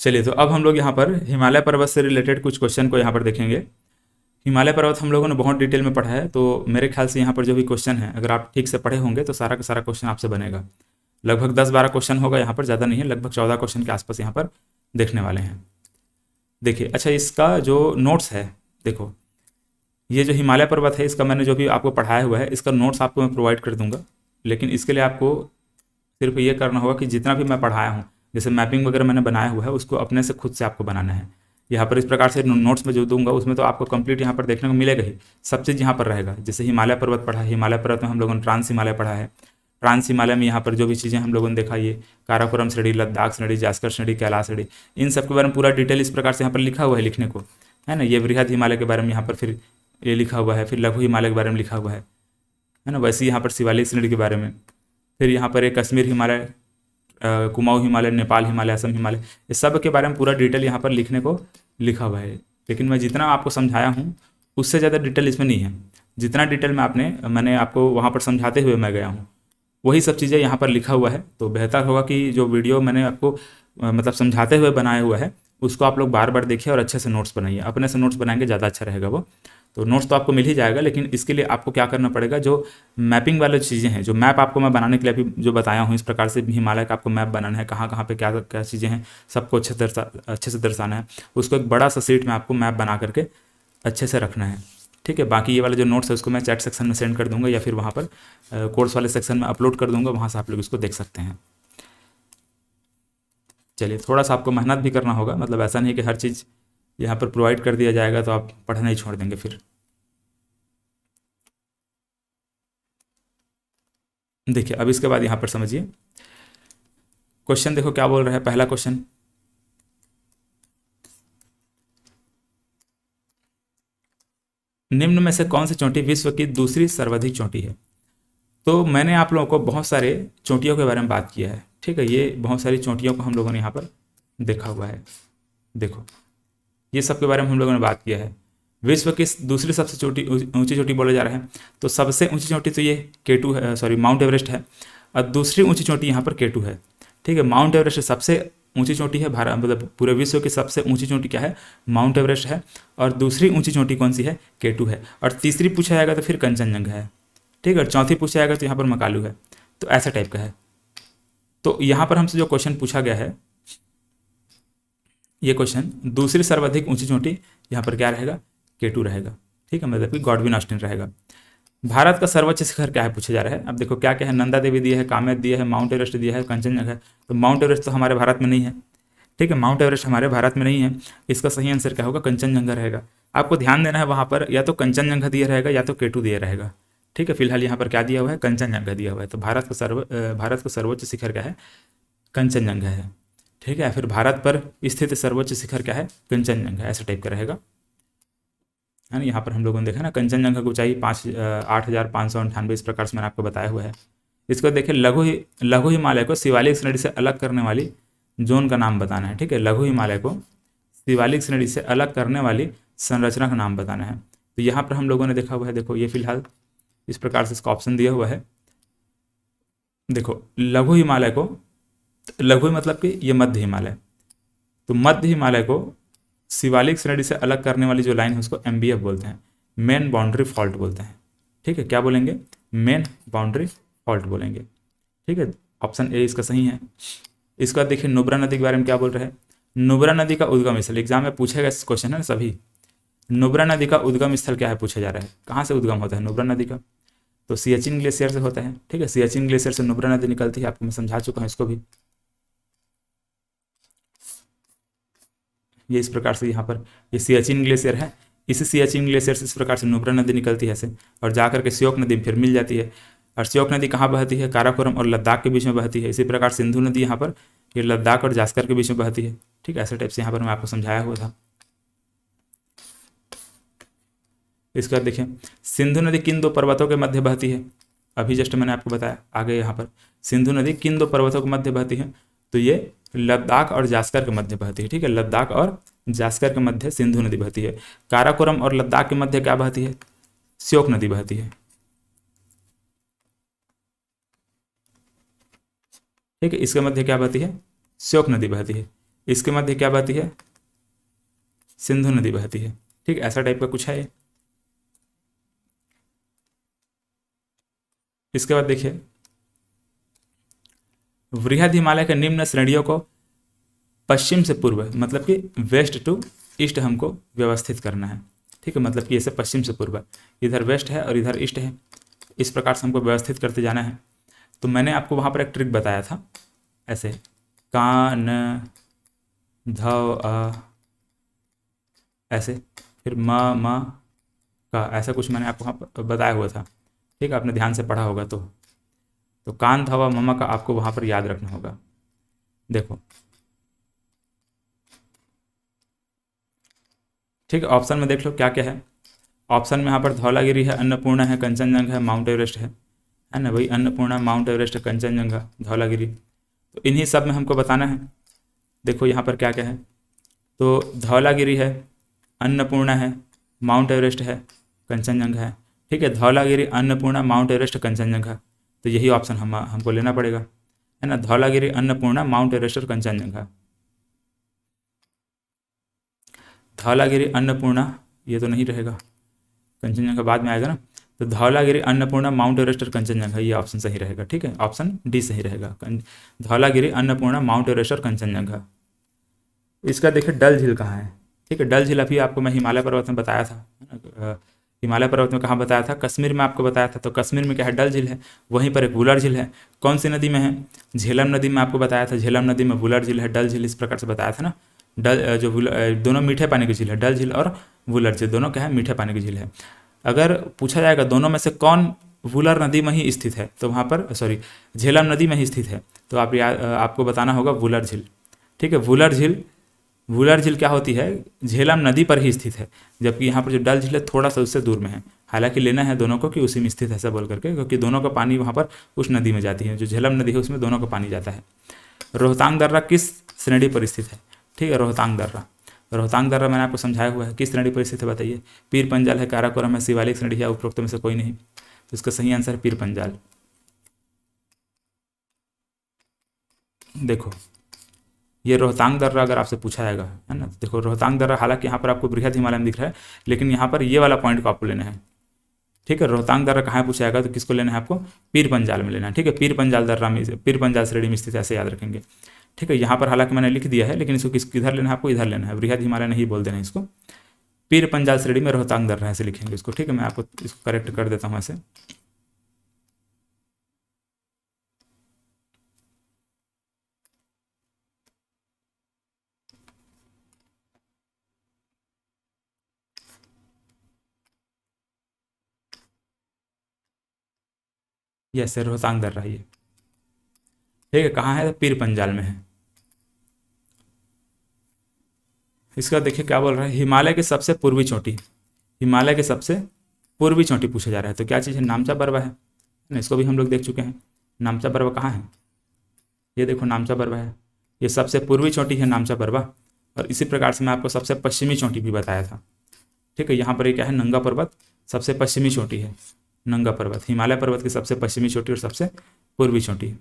चलिए, तो अब हम लोग यहाँ पर हिमालय पर्वत से रिलेटेड कुछ क्वेश्चन को यहाँ पर देखेंगे। हिमालय पर्वत हम लोगों ने बहुत डिटेल में पढ़ा है, तो मेरे ख्याल से यहाँ पर जो भी क्वेश्चन है, अगर आप ठीक से पढ़े होंगे तो सारा का सारा क्वेश्चन आपसे बनेगा। लगभग 10-12 क्वेश्चन होगा यहाँ पर, ज़्यादा नहीं है, लगभग 14 क्वेश्चन के आसपास यहाँ पर देखने वाले हैं। देखिए, अच्छा, इसका जो नोट्स है, देखो, ये जो हिमालय पर्वत है, इसका मैंने जो भी आपको पढ़ाया हुआ है, इसका नोट्स आपको मैं प्रोवाइड कर दूंगा। लेकिन इसके लिए आपको सिर्फ ये करना होगा कि जितना भी मैं पढ़ाया हूँ, जैसे मैपिंग वगैरह मैंने बनाया हुआ है, उसको अपने से खुद से आपको बनाना है। यहाँ पर इस प्रकार से नोट्स में जो दूंगा उसमें तो आपको कंप्लीट यहाँ पर देखने को मिलेगा ही, सब चीज़ यहाँ पर रहेगा। जैसे हिमालय पर्वत पढ़ा है, हिमालय पर्वत में हम लोगों ने ट्रांस हिमालय पढ़ा है। ट्रांस हिमालय में यहाँ पर जो भी चीज़ें हम लोगों ने देखा, ये काराकोरम श्रेणी, लद्दाख श्रेणी, जास्कर श्रेणी, कैलाश श्रेणी, इन सब के बारे में पूरा डिटेल इस प्रकार से यहाँ पर लिखा हुआ है लिखने को, है ना। ये वृहद हिमालय के बारे में यहाँ पर फिर ये लिखा हुआ है, फिर लघु हिमालय के बारे में लिखा हुआ है ना। वैसे ही यहाँ पर शिवालिक श्रेणी के बारे में, फिर यहाँ पर एक कश्मीर हिमालय, कुमाऊं हिमालय, नेपाल हिमालय, असम हिमालय, ये सब के बारे में पूरा डिटेल यहाँ पर लिखने को लिखा हुआ है। लेकिन मैं जितना आपको समझाया हूँ उससे ज़्यादा डिटेल इसमें नहीं है। जितना डिटेल में मैंने आपको वहाँ पर समझाते हुए मैं गया हूँ, वही सब चीज़ें यहाँ पर लिखा हुआ है। तो बेहतर होगा कि जो वीडियो मैंने आपको मतलब समझाते हुए बनाया हुआ है, उसको आप लोग बार बार देखिए और अच्छे से नोट्स बनाइए। अपने से नोट्स बनाएंगे ज़्यादा अच्छा रहेगा वो। तो नोट्स तो आपको मिल ही जाएगा, लेकिन इसके लिए आपको क्या करना पड़ेगा, जो मैपिंग वाली चीज़ें हैं, जो मैप आपको मैं बनाने के लिए अभी जो बताया हूँ, इस प्रकार से हिमालय का आपको मैप बनाना है, कहाँ कहाँ पे क्या क्या चीज़ें हैं, सबको अच्छे से दर्शाना है। उसको एक बड़ा सा सीट में आपको मैप बना करके अच्छे से रखना है, ठीक है। बाकी ये वाले जो नोट्स है उसको मैं चैट सेक्शन में सेंड कर दूंगा, या फिर वहाँ पर कोर्स वाले सेक्शन में अपलोड कर दूंगा, वहाँ से आप लोग इसको देख सकते हैं। चलिए, थोड़ा सा आपको मेहनत भी करना होगा, मतलब ऐसा नहीं कि हर चीज़ यहाँ पर प्रोवाइड कर दिया जाएगा तो आप पढ़ना ही छोड़ देंगे फिर। देखिए, अब इसके बाद यहाँ पर समझिए क्वेश्चन, देखो क्या बोल रहा है पहला क्वेश्चन। निम्न में से कौन सी चोटी विश्व की दूसरी सर्वाधिक चोटी है। तो मैंने आप लोगों को बहुत सारे चोटियों के बारे में बात किया है, ठीक है। ये बहुत सारी चोटियों को हम लोगों ने यहाँ पर देखा हुआ है। देखो, ये सब के बारे में हम लोगों ने बात किया है। विश्व की दूसरी सबसे चोटी ऊंची चोटी बोला जा रहा है, तो सबसे ऊंची चोटी तो ये केटू है, सॉरी माउंट एवरेस्ट है। और दूसरी ऊंची चोटी यहाँ पर केटू है, ठीक है। माउंट एवरेस्ट सबसे ऊंची चोटी है, भारत मतलब पूरे विश्व की सबसे ऊंची चोटी क्या है, माउंट एवरेस्ट है। और दूसरी ऊंची चोटी कौन सी है, केटू है। और तीसरी पूछा जाएगा तो फिर कंचनजंगा है, ठीक है। और चौथी पूछा जाएगा तो यहाँ पर मकालू है। तो ऐसा टाइप का है। तो यहाँ पर हमसे जो क्वेश्चन पूछा गया है, ये क्वेश्चन, दूसरी सर्वाधिक ऊंची चोटी यहाँ पर क्या रहेगा, केटू रहेगा, ठीक है, मतलब कि गॉडविन ऑस्टिन रहेगा। भारत का सर्वोच्च शिखर क्या है पूछा जा रहा है। अब देखो क्या क्या है, नंदा देवी दिया है, कामेत दिया है, माउंट एवरेस्ट दिया है, कंचनजंगा है। तो माउंट एवरेस्ट तो हमारे भारत में नहीं है, ठीक है। माउंट एवरेस्ट हमारे भारत में नहीं है। इसका सही आंसर क्या होगा, कंचनजंगा रहेगा। आपको ध्यान देना है, वहाँ पर या तो कंचनजंगा दिया रहेगा या तो केटू दिया रहेगा, ठीक है। फिलहाल यहाँ पर क्या दिया हुआ है, कंचनजंगा दिया हुआ है। तो भारत का सर्वोच्च शिखर क्या है, कंचनजंगा है, ठीक है। फिर भारत पर स्थित सर्वोच्च शिखर क्या है, कंचनजंगा, ऐसा टाइप का रहेगा, है ना। यहाँ पर हम लोगों ने देखा ना, कंचनजंगा की ऊंचाई 8,598, इस प्रकार से मैंने आपको बताया हुआ है। इसको देखिए, लघु हिमालय को शिवालिक श्रेणी से अलग करने वाली जोन का नाम बताना है, ठीक है। लघु हिमालय को शिवालिक श्रेणी से अलग करने वाली संरचना का नाम बताना है। तो यहाँ पर हम लोगों ने देखा हुआ है, देखो ये फिलहाल इस प्रकार से इसका ऑप्शन दिया हुआ है। देखो, लघु हिमालय को, लघु मतलब कि ये मध्य हिमालय, तो मध्य हिमालय को शिवालिक श्रेणी से अलग करने वाली जो लाइन है उसको MBF बोलते हैं, मेन बाउंड्री फॉल्ट बोलते हैं, ठीक है। क्या बोलेंगे, मेन बाउंड्री फॉल्ट बोलेंगे, ठीक है। ऑप्शन ए इसका सही है। इसके बाद देखिए, नुब्रा नदी के बारे में क्या बोल रहे हैं। नुब्रा नदी का उद्गम स्थल, एग्जाम में पूछेगा इस क्वेश्चन है ना सभी। नुब्रा नदी का उद्गम स्थल क्या है पूछा जा रहा है, कहाँ से उद्गम होता है नुब्रा नदी का। तो सियाचिन ग्लेशियर से होता है, ठीक है। सियाचिन ग्लेशियर से नुब्रा नदी निकलती है, आपको मैं समझा चुका हूँ इसको भी। ये इस प्रकार से यहाँ पर ये सियाचिन ग्लेशियर है, इसी सियाचिन ग्लेशियर से इस प्रकार से नुब्रा नदी निकलती है ऐसे, और जाकर के श्योक नदी फिर मिल जाती है। और श्योक नदी कहाँ बहती है, काराकोरम और लद्दाख के बीच में बहती है। इसी प्रकार सिंधु नदी यहाँ पर ये लद्दाख और जास्कर के बीच में बहती है, ठीक है। ऐसे टाइप से यहाँ पर मैं आपको समझाया हुआ था। इसके बाद देखिए, सिंधु नदी किन दो पर्वतों के मध्य बहती है, अभी जस्ट मैंने आपको बताया आगे। यहाँ पर सिंधु नदी किन दो पर्वतों के मध्य बहती है, तो ये लद्दाख और जास्कर के मध्य बहती है, ठीक है। लद्दाख और जास्कर के मध्य सिंधु नदी बहती है। काराकोरम और लद्दाख के मध्य क्या बहती है, श्योक नदी बहती है, ठीक है। इसके मध्य क्या बहती है, श्योक नदी बहती है। इसके मध्य क्या बहती है? सिंधु नदी बहती है। ठीक, ऐसा टाइप का कुछ है ये। इसके बाद देखिए, वृहद हिमालय के निम्न श्रेणियों को पश्चिम से पूर्व, मतलब कि वेस्ट टू ईस्ट हमको व्यवस्थित करना है। ठीक है, मतलब कि ऐसे पश्चिम से पूर्व, इधर वेस्ट है और इधर ईस्ट है, इस प्रकार से हमको व्यवस्थित करते जाना है। तो मैंने आपको वहाँ पर एक ट्रिक बताया था, ऐसे का न ध अ ऐसे, फिर म का, ऐसा कुछ मैंने आपको वहाँ पर बताया हुआ था। ठीक है, आपने ध्यान से पढ़ा होगा तो कान धवा ममा का आपको वहाँ पर याद रखना होगा। देखो, ठीक है, ऑप्शन में देख लो क्या क्या है। ऑप्शन में यहाँ पर धौलागिरी है, अन्नपूर्णा है, कंचनजंगा है, माउंट एवरेस्ट है ना भाई? अन्नपूर्णा, माउंट एवरेस्ट, कंचनजंगा, धौलागिरी, तो इन्हीं सब में हमको बताना है। देखो यहाँ पर क्या क्या है, तो धौलागिरी है, अन्नपूर्णा है, माउंट एवरेस्ट है, कंचनजंगा है। ठीक है, धौलागिरी, अन्नपूर्णा, माउंट एवरेस्ट, कंचनजंगा, तो यही ऑप्शन हमको लेना पड़ेगा, है ना? धौलागिरी, अन्नपूर्णा, माउंट एवरेस्ट और कंचनजंगा। धौलागिरी, अन्नपूर्णा, ये तो नहीं रहेगा, कंचनजंगा बाद में आएगा ना। तो धौलागिरी, अन्नपूर्णा, माउंट एवरेस्ट और कंचनजंगा, ये ऑप्शन सही रहेगा। ठीक है, ऑप्शन डी सही रहेगा, धौलागिरी, अन्नपूर्णा, माउंट एवरेस्ट और कंचनजंगा। इसका देखिए डल झील कहाँ है। ठीक है, डल झील अभी आपको मैं हिमालय पर्वत में बताया था, हिमालय पर्वत में कहाँ बताया था? कश्मीर में आपको बताया था। तो कश्मीर में क्या है? डल झील है। वहीं पर एक वुलर झील है। कौन सी नदी में है? झेलम नदी में आपको बताया था। झेलम नदी में वुलर झील है, डल झील, इस प्रकार से बताया था ना। डल जो दोनों मीठे पानी की झील है, डल झील और वुलर झील, दोनों क्या है? मीठे पानी की झील है। अगर पूछा जाएगा दोनों में से कौन वुलर नदी में ही स्थित है, तो वहाँ पर झेलम नदी में ही स्थित है, तो आपको बताना होगा वुलर झील। ठीक है, वुलर झील क्या होती है? झेलम नदी पर ही स्थित है, जबकि यहाँ पर जो डल झील है थोड़ा सा उससे दूर में है। हालांकि लेना है दोनों को कि उसी में स्थित है ऐसा बोल करके, क्योंकि दोनों का पानी वहाँ पर उस नदी में जाती है, जो झेलम नदी है उसमें दोनों का पानी जाता है। रोहतांग दर्रा किस श्रेणी पर स्थित है? ठीक है, रोहतांग दर्रा मैंने आपको समझाया हुआ है, किस श्रेणी पर स्थित है बताइए? पीर पंजाल है, काराकोरम है, शिवालिक श्रेणी है, उपरोक्त में से कोई नहीं, तो इसका सही आंसर है पीर पंजाल। देखो, ये रोहतांग दर्रा अगर आपसे पूछा जाएगा, है ना, देखो रोहतांग दर्रा, हालांकि यहाँ पर आपको बृहद हिमालय में दिख रहा है, लेकिन यहाँ पर ये वाला पॉइंट को आपको लेना है। ठीक है, रोहतांग दर्रा कहाँ पूछा जाएगा, तो किसको लेना है आपको? पीर पंजाल में लेना है। ठीक है, पीर पंजाल दर्रा में, पीर पंजाल श्रेणी में स्थित, ऐसे याद रखेंगे। ठीक है, यहाँ पर हालांकि मैंने लिख दिया है, लेकिन इसको किधर लेना है आपको? इधर लेना है, बृहद हिमालय नहीं बोल देना इसको, पीर पंजाल श्रेणी में रोहतांग दर्रा ऐसे लिखेंगे इसको। ठीक है, मैं आपको इसको करेक्ट कर देता हूँ ऐसे। यस, रोहतांग दर्रा ये। ठीक है, कहाँ है? पीर पंजाल में है। इसका देखिए क्या बोल रहा है, हिमालय की सबसे पूर्वी चोटी, हिमालय की सबसे पूर्वी चोटी पूछा जा रहा है, तो क्या चीज़ है? नामचा बर्वा है ना, इसको भी हम लोग देख चुके हैं। नामचा बर्वा कहाँ है? ये देखो नामचा बर्वा है, ये सबसे पूर्वी चोटी है नामचा बर्वा। और इसी प्रकार से मैं आपको सबसे पश्चिमी चोटी भी बताया था। ठीक है, यहाँ पर ये क्या है? नंगा पर्वत सबसे पश्चिमी चोटी है, नंगा पर्वत हिमालय पर्वत की सबसे पश्चिमी चोटी और सबसे पूर्वी चोटी।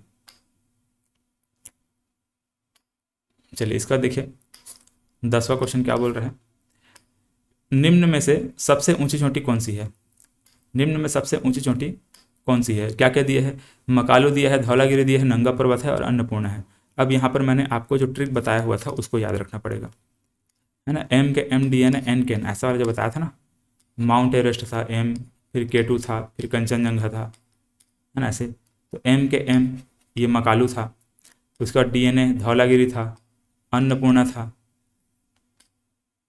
चलिए इसका देखिए 10वां क्वेश्चन क्या बोल रहा है, निम्न में से सबसे ऊंची चोटी कौन सी है? निम्न में सबसे ऊंची चोटी कौन सी है? क्या क्या दिया है? मकालू दिया है, धौलागिरी दिया है, नंगा पर्वत है और अन्नपूर्णा है। अब यहाँ पर मैंने आपको जो ट्रिक बताया हुआ था उसको याद रखना पड़ेगा, है ना। एम के एम, डी एन एन के एन, ऐसा वाला जो बताया था ना, माउंट एवरेस्ट था एम, फिर K2 था, फिर कंचनजंगा था, है ना ऐसे। तो एम के एम ये मकालू था, उसके बाद DNA धौलागिरी था, अन्नपूर्णा था,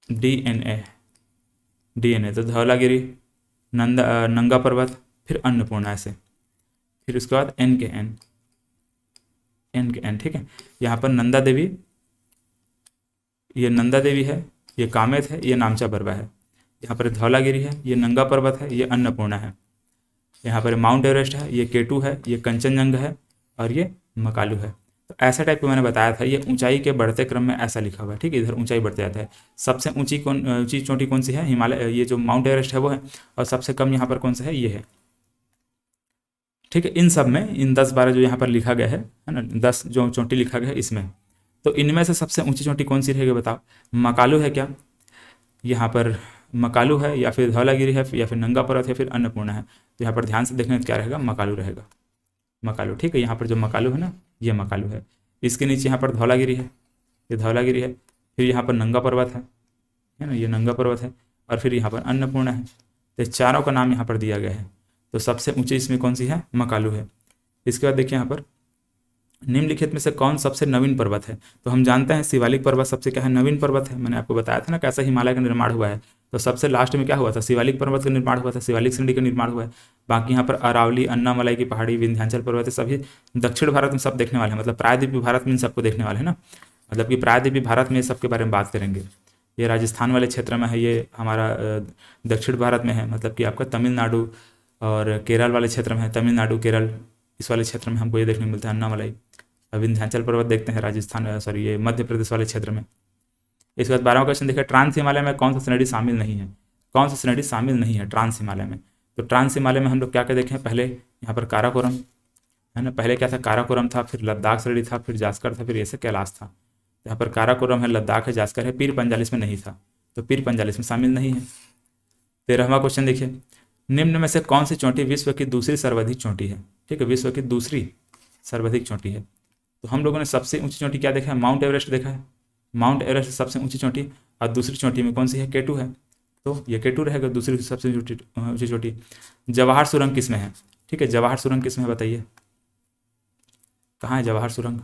DNA तो धौलागिरी, नंगा पर्वत, फिर अन्नपूर्णा ऐसे, फिर उसके बाद एन के एन। ठीक है, यहाँ पर नंदा देवी, ये नंदा देवी है, ये कामेत है, ये नामचा बर्वा है। यहाँ पर धौलागिरी है, ये नंगा पर्वत है, ये अन्नपूर्णा है। यहाँ पर माउंट एवरेस्ट है, ये K2 है, ये कंचनजंगा है और ये मकालू है। तो ऐसा टाइप का मैंने बताया था, ये ऊंचाई के बढ़ते क्रम में ऐसा लिखा हुआ है। ठीक है, इधर ऊंचाई बढ़ते जाता है। सबसे ऊंची चोटी कौन सी है? हिमालय, ये जो माउंट एवरेस्ट है वो है, और सबसे कम यहाँ पर कौन सा है? ये है। ठीक है, इन सब में इन 10-12 जो यहाँ पर लिखा गया है ना, 10 जो चोटी लिखा गया है इसमें, तो इनमें से सबसे ऊंची चोटी कौन सी रहेगी बताओ? मकालू है क्या? यहाँ पर मकालू है, या फिर धौलागिरी है, या फिर नंगा पर्वत, या फिर अन्नपूर्णा है? तो यहाँ पर ध्यान से देखना क्या रहेगा, मकालू रहेगा, मकालू। ठीक है, यहाँ पर जो मकालू है ना, ये मकालू है। इसके नीचे यहाँ पर धौलागिरी है, ये धौलागिरी है। फिर यहाँ पर नंगा पर्वत है ना, ये नंगा पर्वत है। और फिर यहाँ पर अन्नपूर्णा है। तो चारों का नाम यहाँ पर दिया गया है। तो सबसे ऊंची इसमें कौन सी है? मकालू है। इसके बाद देखिए यहाँ पर निम्नलिखित में से कौन सबसे नवीन पर्वत है? तो हम जानते हैं शिवालिक पर्वत सबसे क्या है, नवीन पर्वत है। मैंने आपको बताया था ना कैसा हिमालय का निर्माण हुआ है। तो सबसे लास्ट में क्या हुआ था? शिवालिक पर्वत का निर्माण हुआ था, शिवालिक श्रेणी का निर्माण हुआ है। बाकी यहाँ पर अरावली, अन्नामलाई की पहाड़ी, विंध्याचल पर्वत है, सभी दक्षिण भारत में सब देखने वाले हैं। मतलब प्रायद्वीपीय भारत में इन सबको देखने वाले हैं ना, मतलब कि प्रायद्वीपीय भारत में सबके बारे में बात करेंगे। ये राजस्थान वाले क्षेत्र में है, ये हमारा दक्षिण भारत में है, मतलब कि आपका तमिलनाडु और केरल वाले क्षेत्र में है, तमिलनाडु केरल इस वाले क्षेत्र में हमको ये देखने को मिलता है अन्नामलाई। विंध्याचल पर्वत देखते हैं राजस्थान, सॉरी ये मध्य प्रदेश वाले क्षेत्र में। इसके बाद 12वां क्वेश्चन देखिए, ट्रांस हिमालय में कौन सा श्रेणी शामिल नहीं है? कौन सा श्रेणी शामिल नहीं है ट्रांस हिमालय में? तो ट्रांस हिमालय में हम लोग क्या क्या देखें, पहले यहाँ पर काराकोरम है ना, पहले क्या था, काराकोरम था, फिर लद्दाख श्रेणी था, फिर जास्कर था, फिर ऐसे कैलाश था। यहाँ पर काराकोरम है, लद्दाख है, जास्कर है, पीर पंजाल इसमें नहीं था, तो पीर पंजाल इसमें शामिल नहीं है। 13वां क्वेश्चन देखिए, निम्न में से कौन सी चोटी विश्व की दूसरी सर्वाधिक चोटी है? ठीक है, विश्व की दूसरी सर्वाधिक चोटी है। तो हम लोगों ने सबसे ऊंची चोटी क्या देखा है? माउंट एवरेस्ट देखा है। माउंट एवरेस्ट सबसे ऊंची चोटी, और दूसरी चोटी में कौन सी है? केटू है, तो ये केटू रहेगा दूसरी सबसे ऊंची चोटी। जवाहर सुरंग किस में है? ठीक है, जवाहर सुरंग किस में है बताइए, कहाँ है जवाहर सुरंग?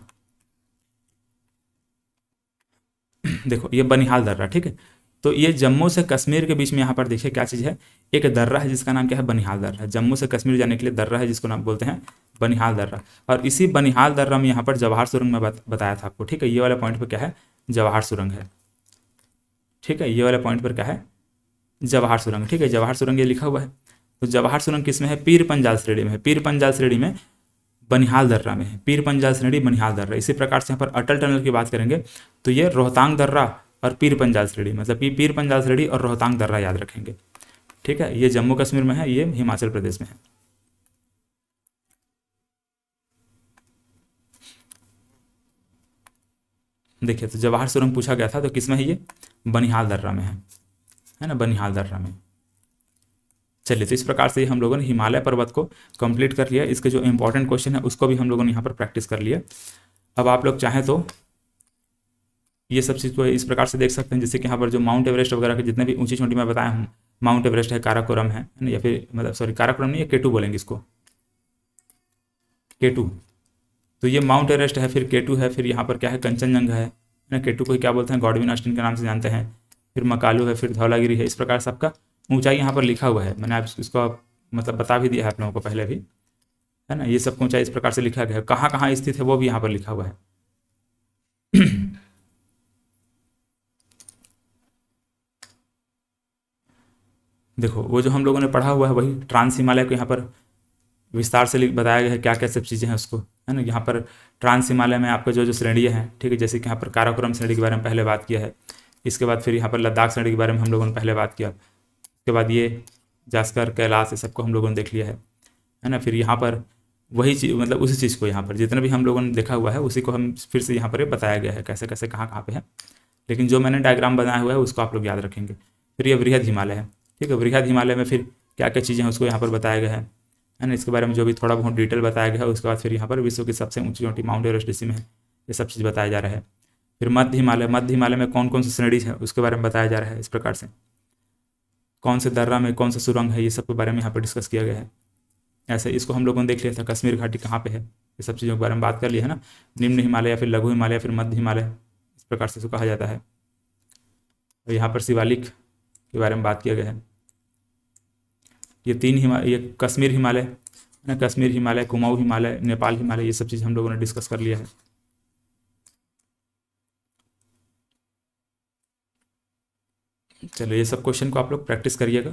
देखो ये बनिहाल दर्रा, ठीक है। तो ये जम्मू से कश्मीर के बीच में यहाँ पर देखिए क्या चीज़ है, एक दर्रा है जिसका नाम क्या है? बनिहाल दर्रा। जम्मू से कश्मीर जाने के लिए दर्रा है जिसको नाम बोलते हैं बनिहाल दर्रा। और इसी बनिहाल दर्रा में यहाँ पर जवाहर सुरंग में बताया था आपको, ठीक है। ये वाला पॉइंट पर क्या है? जवाहर सुरंग है, ठीक है। ये वाला पॉइंट पर क्या है? जवाहर सुरंग, ठीक है। जवाहर सुरंग ये लिखा हुआ है। तो जवाहर सुरंग किस में है? पीर पंजाल श्रेणी में है। पीर पंजाल श्रेणी में बनिहाल दर्रा में है, पीर पंजाल श्रेणी बनिहाल दर्रा। इसी प्रकार से यहाँ पर अटल टनल की बात करेंगे तो ये रोहतांग दर्रा और पीर पंजाल श्रेणी, मतलब पीर पंजाल श्रेणी और रोहतांग दर्रा याद रखेंगे, ठीक है। ये जम्मू कश्मीर में है, ये हिमाचल प्रदेश में है। देखिए तो जवाहर सुरंग पूछा गया था, तो किस में है? ये बनिहाल दर्रा में है ना, बनिहाल दर्रा में। चलिए, तो इस प्रकार से हम लोगों ने हिमालय पर्वत को कंप्लीट कर लिया। इसके जो इंपॉर्टेंट क्वेश्चन है उसको भी हम लोगों ने यहाँ पर प्रैक्टिस कर लिया। अब आप लोग चाहें तो ये सब चीज़ को इस प्रकार से देख सकते हैं, जैसे कि यहाँ पर जो माउंट एवरेस्ट वगैरह के जितने भी ऊंची चोटी मैं बताया हूँ, माउंट एवरेस्ट है, काराकोरम है ना, या फिर मतलब सॉरी काराकोरम नहीं है, केटू बोलेंगे इसको, केटू। तो ये माउंट एवरेस्ट है, फिर केटू है, फिर यहाँ पर क्या है? कंचनजंगा है ना। केटू को क्या बोलते हैं? गॉडविन ऑस्टिन के नाम से जानते हैं। फिर मकालू है, फिर धौलागिरी है। इस प्रकार सबका ऊंचाई यहाँ पर लिखा हुआ है। मैंने आप इसको मतलब बता भी दिया है आप लोगों को पहले भी, है ना। ये सब ऊंचाई इस प्रकार से लिखा गया है, कहाँ कहाँ स्थित है वो भी यहाँ पर लिखा हुआ है। देखो वो जो हम लोगों ने पढ़ा हुआ है वही ट्रांस हिमालय को यहाँ पर विस्तार से बताया गया है, क्या क्या सब चीज़ें हैं उसको, है ना। यहाँ पर ट्रांस हिमालय में आपका जो जो श्रेणियाँ हैं, ठीक है, जैसे कि यहाँ पर काराकोरम श्रेणी के बारे में पहले बात किया है। इसके बाद फिर यहाँ पर लद्दाख श्रेणी के बारे में हम लोगों ने पहले बात किया। उसके बाद ये जास्कर, कैलाश, ये सबको हम लोगों ने देख लिया है ना। फिर यहाँ पर वही चीज़, मतलब उसी चीज़ को यहाँ पर जितने भी हम लोगों ने देखा हुआ है उसी को हम फिर से यहाँ पर बताया गया है, कैसे कैसे कहाँ कहाँ पे है। लेकिन जो मैंने डायग्राम बनाया हुआ है उसको आप लोग याद रखेंगे। फिर ये वृहद हिमालय है, ठीक है। वृहद हिमालय में फिर क्या क्या चीज़ें हैं उसको यहाँ पर बताया गया है ना। इसके बारे में जो भी थोड़ा बहुत डिटेल बताया गया है। उसके बाद फिर यहाँ पर विश्व की सबसे ऊंची चोटी माउंट एवरेस्ट इसी में है, ये सब चीज़ बताया जा रहा है। फिर मध्य हिमालय, मध्य हिमालय में कौन कौन सी श्रेणी है उसके बारे में बताया जा रहा है। इस प्रकार से कौन से दर्रा में कौन सा सुरंग है, ये सब के बारे में यहाँ पर डिस्कस किया गया है। ऐसे इसको हम लोगों ने देख लिया था, कश्मीर घाटी कहाँ पे है, ये सब चीज़ों के बारे में बात कर लिया है ना। निम्न हिमालय या फिर लघु हिमालय या फिर मध्य हिमालय, इस प्रकार से इसको कहा जाता है। और यहाँ पर शिवालिक के बारे में बात किया गया है। ये तीन हिमालय, ये कश्मीर हिमालय ना, कश्मीर हिमालय, कुमाऊँ हिमालय, नेपाल हिमालय, ये सब चीज़ हम लोगों ने डिस्कस कर लिया है। चलो ये सब क्वेश्चन को आप लोग प्रैक्टिस करिएगा,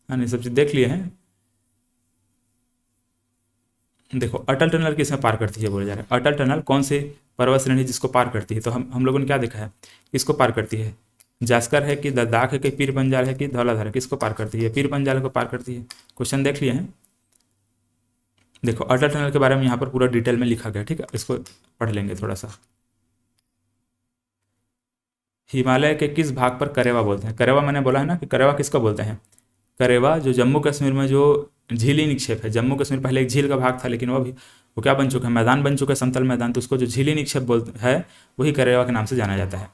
हाँ ये सब चीज़ देख लिए हैं। देखो अटल टनल किसमें पार करती है बोला जा रहा है। अटल टनल कौन से पर्वत श्रेणी जिसको पार करती है? तो हम लोगों ने क्या देखा है, किसको पार करती है? जास्कर है कि लद्दाख है कि पीर पंजाल है कि धौलाधार है, किसको पार करती है? पीर पंजाल को पार करती है। क्वेश्चन देख लिए हैं। देखो अटल टनल के बारे में यहाँ पर पूरा डिटेल में लिखा गया, ठीक है, इसको पढ़ लेंगे थोड़ा सा। हिमालय के किस भाग पर करेवा बोलते हैं? करेवा मैंने बोला है ना कि करेवा किसको बोलते हैं? करेवा जो जम्मू कश्मीर में जो झीली निक्षेप है, जम्मू कश्मीर पहले एक झील का भाग था, लेकिन वो क्या बन चुका है, मैदान बन चुका है, समतल मैदान, तो उसको जो झीली निक्षेप बोलते है वही करेवा के नाम से जाना जाता है।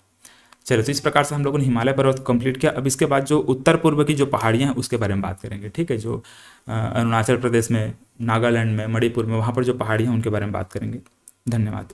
चलो, तो इस प्रकार से हम लोगों ने हिमालय पर्वत कंप्लीट किया। अब इसके बाद जो उत्तर पूर्व की जो पहाड़ियाँ हैं उसके बारे में बात करेंगे, ठीक है, जो अरुणाचल प्रदेश में, नागालैंड में, मणिपुर में, वहाँ पर जो पहाड़ियाँ हैं उनके बारे में बात करेंगे। धन्यवाद।